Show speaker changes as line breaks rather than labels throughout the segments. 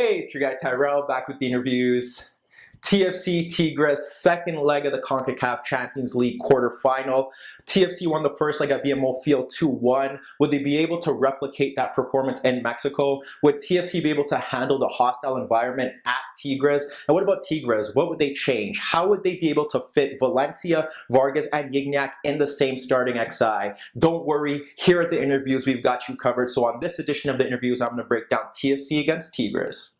Hey, it's your guy Tyrrell back with the interviews. TFC Tigres, second leg of the CONCACAF Champions League quarterfinal. TFC won the first leg at BMO Field 2-1. Would they be able to replicate that performance in Mexico? Would TFC be able to handle the hostile environment at Tigres? And what about Tigres? What would they change? How would they be able to fit Valencia, Vargas, and Gignac in the same starting XI? Don't worry, here at the interviews, we've got you covered. So on this edition of the interviews, I'm going to break down TFC against Tigres.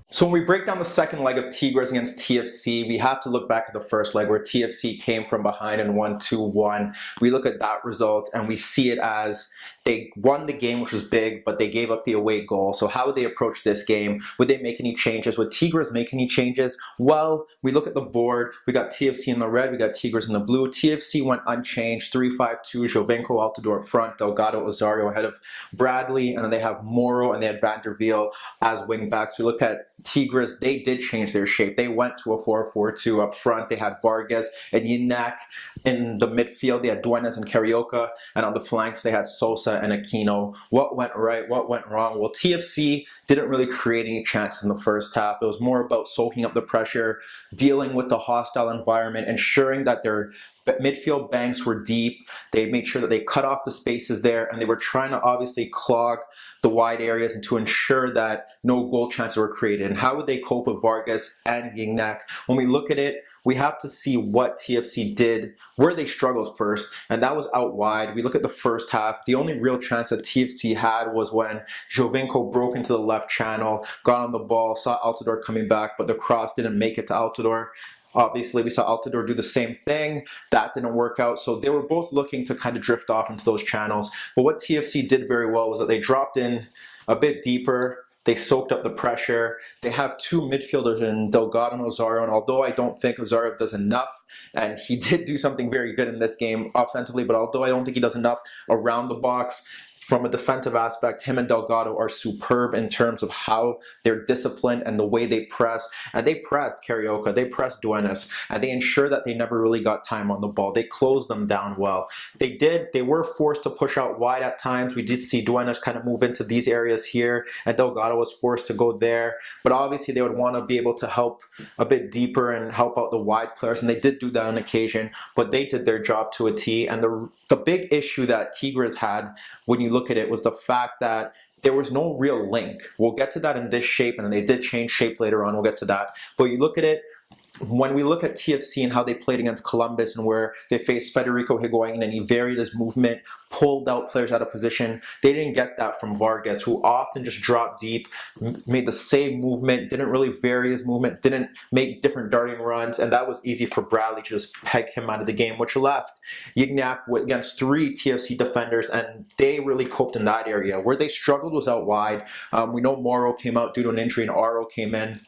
So when we break down the second leg of Tigres against TFC, we have to look back at the first leg where TFC came from behind and won 2-1. We look at that result and we see it as they won the game, which was big, but they gave up the away goal. So how would they approach this game? Would they make any changes? Would Tigres make any changes? Well, we look at the board. We got TFC in the red. We got Tigres in the blue. TFC went unchanged, 3-5-2, Giovinco, Altidore up front, Delgado, Osorio ahead of Bradley, and then they have Moro and they had Vanderveer as wing backs. We look at Tigres, they did change their shape. They went to a 4-4-2 up front. They had Vargas and Gignac in the midfield. They had Duenas and Carioca, and on the flanks they had Sosa and Aquino. What went right? What went wrong? Well, TFC didn't really create any chances in the first half. It was more about soaking up the pressure, dealing with the hostile environment, ensuring that their midfield banks were deep. They made sure that they cut off the spaces there, and they were trying to obviously clog the wide areas and to ensure that no goal chances were created. And how would they cope with Vargas and Gignac? When we look at it, we have to see what TFC did, where they struggled first, and that was out wide. We look at the first half. The only real chance that TFC had was when Giovinco broke into the left channel, got on the ball, saw Altidore coming back, but the cross didn't make it to Altidore. Obviously, we saw Altidore do the same thing. That didn't work out. So they were both looking to kind of drift off into those channels. But what TFC did very well was that they dropped in a bit deeper. They soaked up the pressure. They have two midfielders in Delgado and Osorio, and although I don't think Osorio does enough, and he did do something very good in this game offensively, but although I don't think he does enough around the box, from a defensive aspect, him and Delgado are superb in terms of how they're disciplined and the way they press. And they press Carioca, they press Duenas, and they ensure that they never really got time on the ball. They closed them down well. They were forced to push out wide at times. We did see Duenas kind of move into these areas here, and Delgado was forced to go there. But obviously, they would want to be able to help a bit deeper and help out the wide players, and they did do that on occasion, but they did their job to a T. And the big issue that Tigres had when you look at it was the fact that there was no real link. We'll get to that in this shape, and then they did change shape later on. We'll get to that. But you look at it, when we look at TFC and how they played against Columbus and where they faced Federico Higuain and he varied his movement, pulled out players out of position, they didn't get that from Vargas, who often just dropped deep, made the same movement, didn't really vary his movement, didn't make different darting runs, and that was easy for Bradley to just peg him out of the game, which left Gignac against three TFC defenders, and they really coped in that area. Where they struggled was out wide. We know Moro came out due to an injury and Aro came in.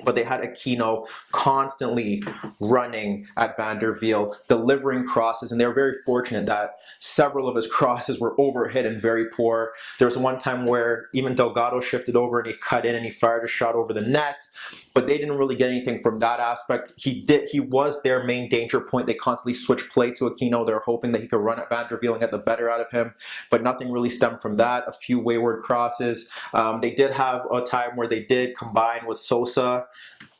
But they had Aquino constantly running at Vanderveer, delivering crosses, and they were very fortunate that several of his crosses were overhit and very poor. There was one time where even Delgado shifted over and he cut in and he fired a shot over the net, but they didn't really get anything from that aspect. He was their main danger point. They constantly switched play to Aquino. They were hoping that he could run at Vanderveer and get the better out of him, but nothing really stemmed from that. A few wayward crosses. They did have a time where they did combine with Sosa.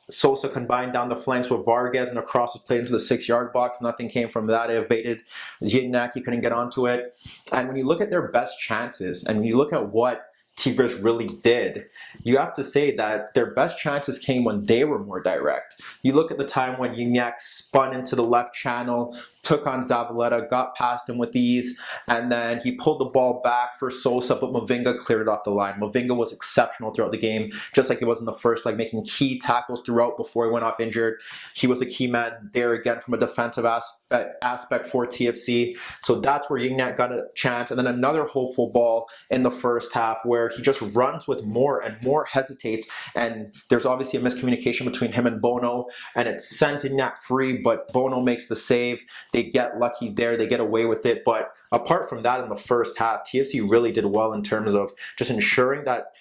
Sosa combined down the flanks with Vargas, and the cross was played into the 6-yard box. Nothing came from that. It evaded Gignac. He couldn't get onto it. And when you look at their best chances, and when you look at what Tigres really did, you have to say that their best chances came when they were more direct. You look at the time when Gignac spun into the left channel, took on Zavaleta, got past him with ease, and then he pulled the ball back for Sosa, but Mavinga cleared it off the line. Mavinga was exceptional throughout the game, just like he was in the first leg, making key tackles throughout before he went off injured. He was the key man there again from a defensive aspect for TFC. So that's where Gignac got a chance. And then another hopeful ball in the first half where he just runs with more and more hesitates, and there's obviously a miscommunication between him and Bono, and it sends Gignac free, but Bono makes the save. They get lucky there, they get away with it. But apart from that, in the first half, TFC really did well in terms of just ensuring that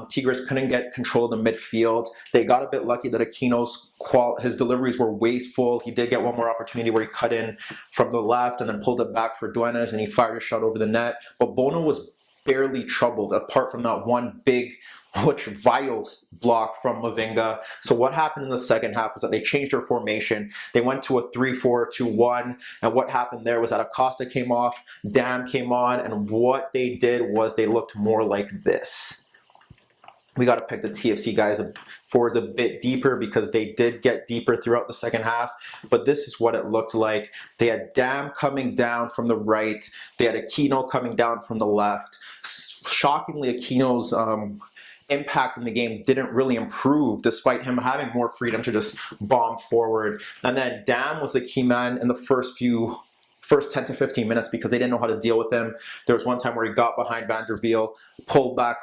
Tigres couldn't get control of the midfield. They got a bit lucky that Aquino's his deliveries were wasteful. He did get one more opportunity where he cut in from the left and then pulled it back for Duenas, and he fired a shot over the net. But Bono was barely troubled apart from that one big, which vital block from Mavinga. So what happened in the second half was that they changed their formation. They went to a 3-4-2-1, and what happened there was that Acosta came off, Dam came on, and what they did was they looked more like this. We got to pick the TFC guys forward a bit deeper because they did get deeper throughout the second half. But this is what it looked like. They had Dam coming down from the right. They had Aquino coming down from the left. Shockingly, Aquino's impact in the game didn't really improve despite him having more freedom to just bomb forward. And then Dam was the key man in the first 10 to 15 minutes because they didn't know how to deal with him. There was one time where he got behind Van der Wiel, pulled back.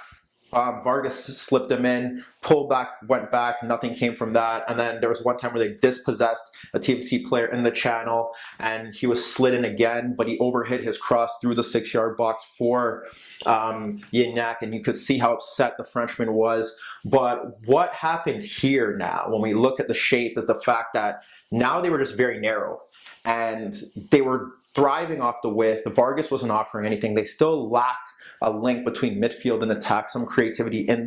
Vargas slipped him in, pulled back, went back, nothing came from that. And then there was one time where they dispossessed a TFC player in the channel and he was slid in again, but he overhit his cross through the 6-yard box for Gignac, and you could see how upset the Frenchman was. But what happened here now, when we look at the shape, is the fact that now they were just very narrow and they were thriving off the width. Vargas wasn't offering anything. They still lacked a link between midfield and attack, some creativity in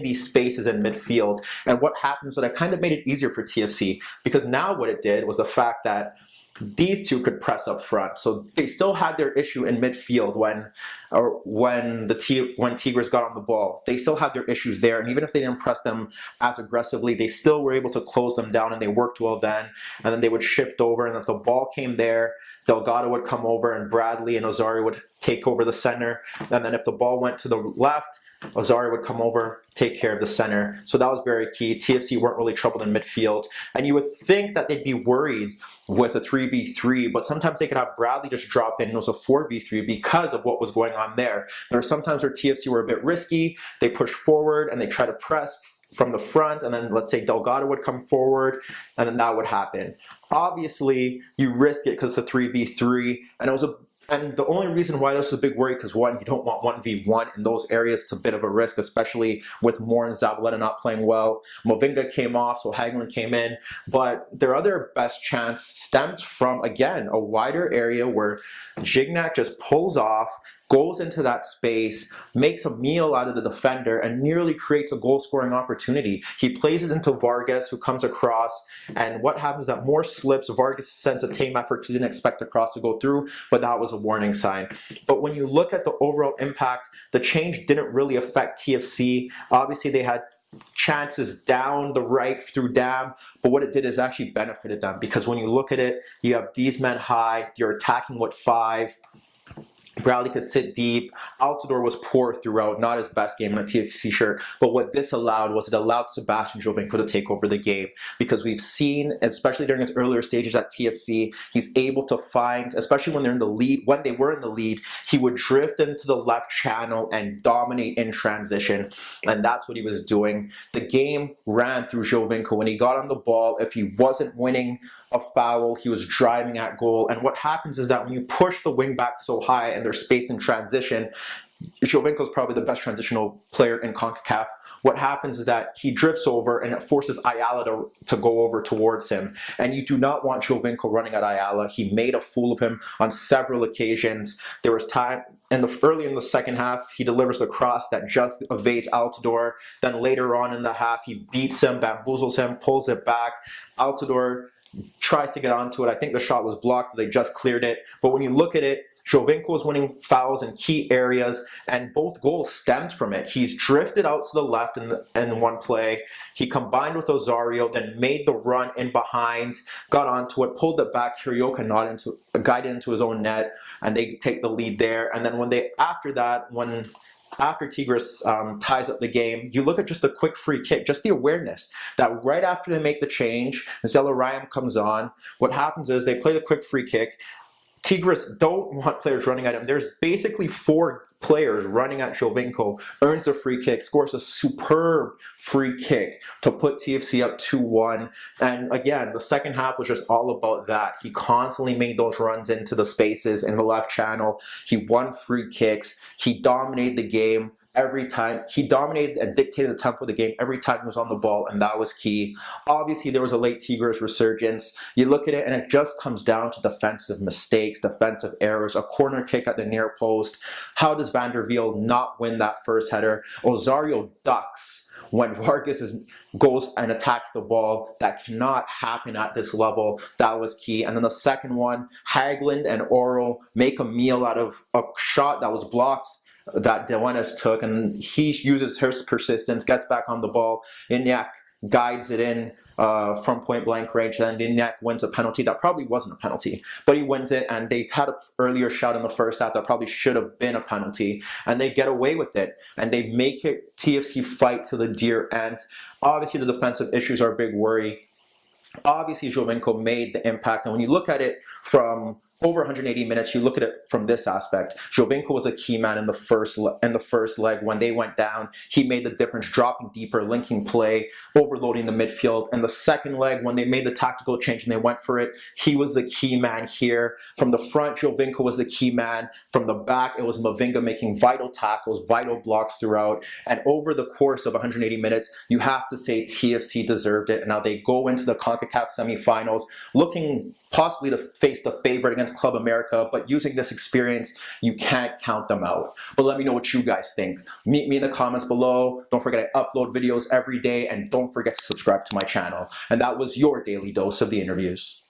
these spaces in midfield. And what happens is that it kind of made it easier for TFC, because now what it did was the fact that these two could press up front. So they still had their issue in midfield when Tigres got on the ball. They still had their issues there, and even if they didn't press them as aggressively, they still were able to close them down, and they worked well then. And then they would shift over, and if the ball came there, Delgado would come over, and Bradley and Osorio would take over the center. And then if the ball went to the left, Osorio would come over, take care of the center. So that was very key. TFC weren't really troubled in midfield. And you would think that they'd be worried with a 3v3, but sometimes they could have Bradley just drop in and it was a 4v3 because of what was going on there. There were sometimes where TFC were a bit risky. They pushed forward and they tried to press from the front, and then let's say Delgado would come forward, and then that would happen. Obviously, you risk it because it's a 3v3, and the only reason why this was a big worry, because one, you don't want 1v1 in those areas. It's a bit of a risk, especially with Moore and Zabaleta not playing well. Mavinga came off, so Hagelin came in. But their other best chance stemmed from, again, a wider area where Gignac just pulls off, goes into that space, makes a meal out of the defender, and nearly creates a goal-scoring opportunity. He plays it into Vargas, who comes across, and what happens is that Moore slips. Vargas sends a tame effort because he didn't expect the cross to go through, but that was a warning sign. But when you look at the overall impact, the change didn't really affect TFC. Obviously, they had chances down the right through Dam, but what it did is actually benefited them, because when you look at it, you have these men high, you're attacking with 5. Bradley could sit deep. Altidore was poor throughout, not his best game in a TFC shirt. But what this allowed was it allowed Sebastian Giovinco to take over the game, because we've seen, especially during his earlier stages at TFC, he's able to find, especially when they're in the lead, when they were in the lead, he would drift into the left channel and dominate in transition. And that's what he was doing. The game ran through Giovinco. When he got on the ball, if he wasn't winning a foul, he was driving at goal. And what happens is that when you push the wing back so high and there's space in transition, Giovinco is probably the best transitional player in CONCACAF. What happens is that he drifts over and it forces Ayala to go over towards him. And you do not want Giovinco running at Ayala. He made a fool of him on several occasions. There was time early in the second half, he delivers the cross that just evades Altidore. Then later on in the half, he beats him, bamboozles him, pulls it back. Altidore tries to get onto it. I think the shot was blocked. They just cleared it. But when you look at it, Giovinco was winning fouls in key areas, and both goals stemmed from it. He's drifted out to the left in one play. He combined with Osorio, then made the run in behind, got onto it, pulled it back. Kirioka guided into his own net, and they take the lead there. And then after Tigres ties up the game, you look at just a quick free kick, just the awareness that right after they make the change, Zelarayam comes on. What happens is they play the quick free kick. Tigres don't want players running at him. There's basically 4 players running at Giovinco, earns the free kick, scores a superb free kick to put TFC up 2-1. And again, the second half was just all about that. He constantly made those runs into the spaces in the left channel. He won free kicks. He dominated the game every time. He dominated and dictated the tempo of the game every time he was on the ball, and that was key. Obviously, there was a late Tigres resurgence. You look at it, and it just comes down to defensive mistakes, defensive errors, a corner kick at the near post. How does Van der Wiel not win that first header? Osario ducks when Vargas goes and attacks the ball. That cannot happen at this level. That was key. And then the second one, Hagland and Oro make a meal out of a shot that was blocked that Dewanes took, and he uses his persistence, gets back on the ball. Ignac guides it in from point blank range, and Ignac wins a penalty that probably wasn't a penalty, but he wins it. And they had an earlier shot in the first half that probably should have been a penalty, and they get away with it, and they make it TFC fight to the dear end. Obviously, the defensive issues are a big worry. Obviously, Giovinco made the impact, and when you look at it from over 180 minutes, you look at it from this aspect. Giovinco was a key man in the first leg. When they went down, he made the difference, dropping deeper, linking play, overloading the midfield. In the second leg, when they made the tactical change and they went for it, he was the key man here. From the front, Giovinco was the key man. From the back, it was Mavinga making vital tackles, vital blocks throughout. And over the course of 180 minutes, you have to say TFC deserved it. And now they go into the CONCACAF semifinals looking possibly to face the favorite against Club America, but using this experience, you can't count them out. But let me know what you guys think. Meet me in the comments below. Don't forget I upload videos every day, and don't forget to subscribe to my channel. And that was your daily dose of the interviews.